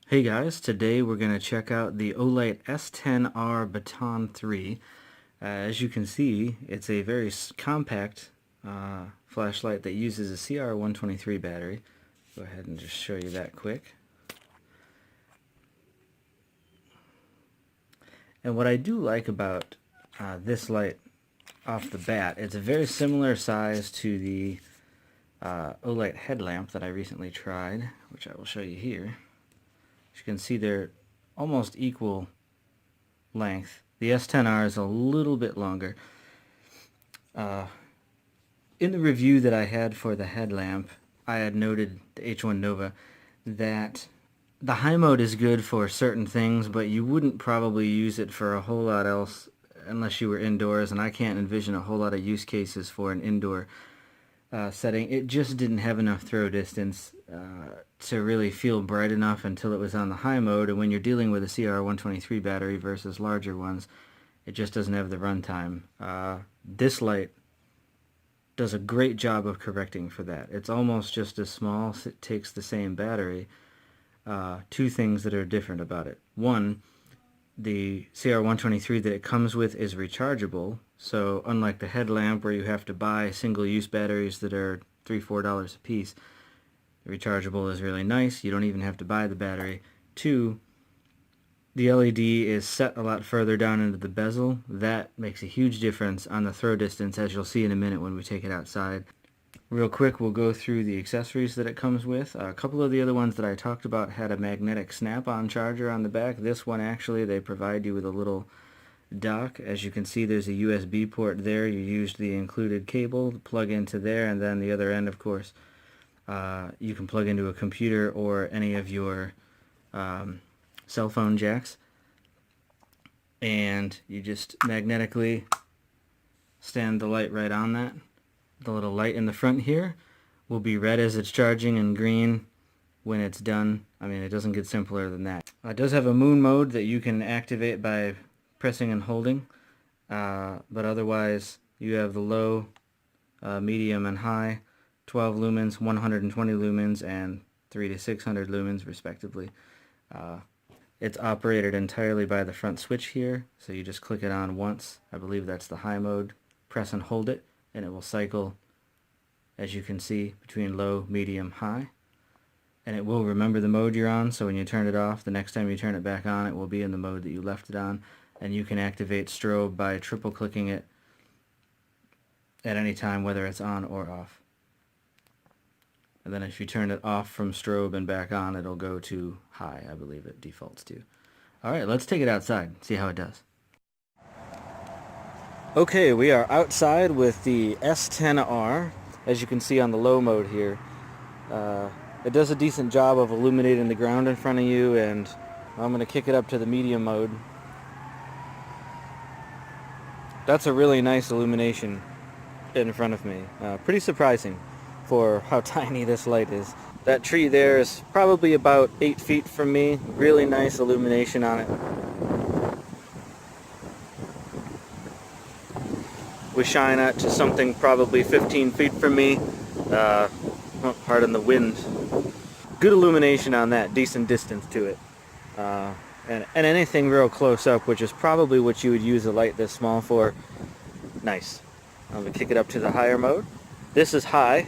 Hey guys, today we're going to check out the Olight S10R Baton 3. As you can see, it's a very compact flashlight that uses a CR123 battery. Go ahead and just show you that quick. And what I do like about this light off the bat, it's a very similar size to the Olight headlamp that I recently tried, which I will show you here. As you can see, they're almost equal length. The S10R is a little bit longer. In the review that I had for the headlamp, I had noted the H1 Nova that the high mode is good for certain things, but you wouldn't probably use it for a whole lot else unless you were indoors, and I can't envision a whole lot of use cases for an indoor setting. It just didn't have enough throw distance to really feel bright enough until it was on the high mode, and when you're dealing with a CR123 battery versus larger ones, it just doesn't have the runtime. This light does a great job of correcting for that. It's almost just as small, it takes the same battery. Two things that are different about it. One, the CR123 that it comes with is rechargeable, so unlike the headlamp where you have to buy single-use batteries that are $3-4 a piece, the rechargeable is really nice. You don't even have to buy the battery. Two, the LED is set a lot further down into the bezel. That makes a huge difference on the throw distance, as you'll see in a minute when we take it outside. Real quick, we'll go through the accessories that it comes with. A couple of the other ones that I talked about had a magnetic snap-on charger on the back. This one, actually, they provide you with a little dock. As you can see, there's a USB port there. You used the included cable to plug into there, and then the other end, of course, you can plug into a computer or any of your cell phone jacks. And you just magnetically stand the light right on that. The little light in the front here will be red as it's charging and green when it's done. I mean, it doesn't get simpler than that. It does have a moon mode that you can activate by pressing and holding, but otherwise you have the low, medium, and high, 12 lumens, 120 lumens, and 300 to 600 lumens respectively. It's operated entirely by the front switch here, so you just click it on once. I believe that's the high mode. Press and hold it, and it will cycle, as you can see, between low, medium, high. And it will remember the mode you're on, so when you turn it off, the next time you turn it back on, it will be in the mode that you left it on. And you can activate strobe by triple clicking it at any time, whether it's on or off. And then if you turn it off from strobe and back on, it'll go to high, I believe it defaults to. Alright, let's take it outside, see how it does. Okay, we are outside with the S10R. As you can see on the low mode here, it does a decent job of illuminating the ground in front of you, and I'm going to kick it up to the medium mode. That's a really nice illumination in front of me. Pretty surprising for how tiny this light is. That tree there is probably about 8 feet from me. Really nice illumination on it. We shine out to something probably 15 feet from me. Pardon the wind. Good illumination on that, decent distance to it. And anything real close up, which is probably what you would use a light this small for, nice. I'm going to kick it up to the higher mode. This is high.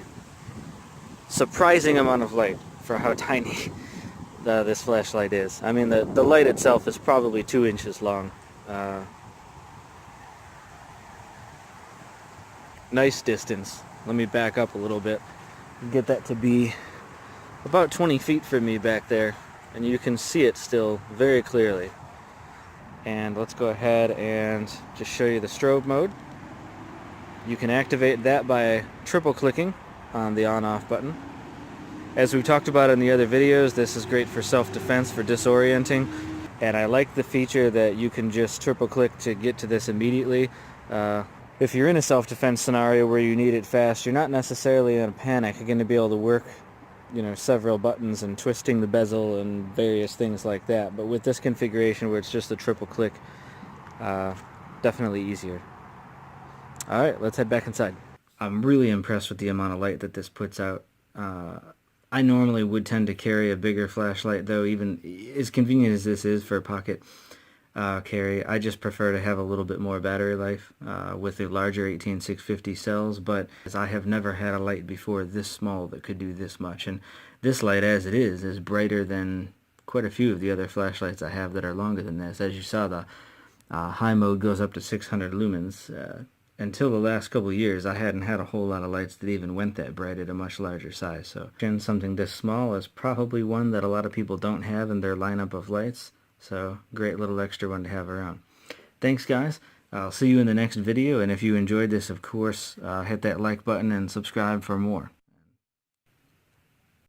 Surprising amount of light for how tiny this flashlight is. I mean, the light itself is probably 2 inches long. Nice distance. Let me back up a little bit and get that to be about 20 feet from me back there, and you can see it still very clearly. And let's go ahead and just show you the strobe mode. You can activate that by triple clicking on the on-off button. As we talked about in the other videos, this is great for self-defense, for disorienting, and I like the feature that you can just triple click to get to this immediately. If you're in a self-defense scenario where you need it fast, you're not necessarily in a panic. You're going to be able to work, several buttons and twisting the bezel and various things like that. But with this configuration where it's just a triple click, definitely easier. Alright, let's head back inside. I'm really impressed with the amount of light that this puts out. I normally would tend to carry a bigger flashlight, though, even as convenient as this is for pocket carry. I just prefer to have a little bit more battery life with the larger 18650 cells, but I have never had a light before this small that could do this much. And this light, as it is brighter than quite a few of the other flashlights I have that are longer than this. As you saw, the high mode goes up to 600 lumens. Until the last couple of years, I hadn't had a whole lot of lights that even went that bright at a much larger size. So something this small is probably one that a lot of people don't have in their lineup of lights. So great little extra one to have around. Thanks, guys. I'll see you in the next video, and if you enjoyed this, of course, hit that like button and subscribe for more.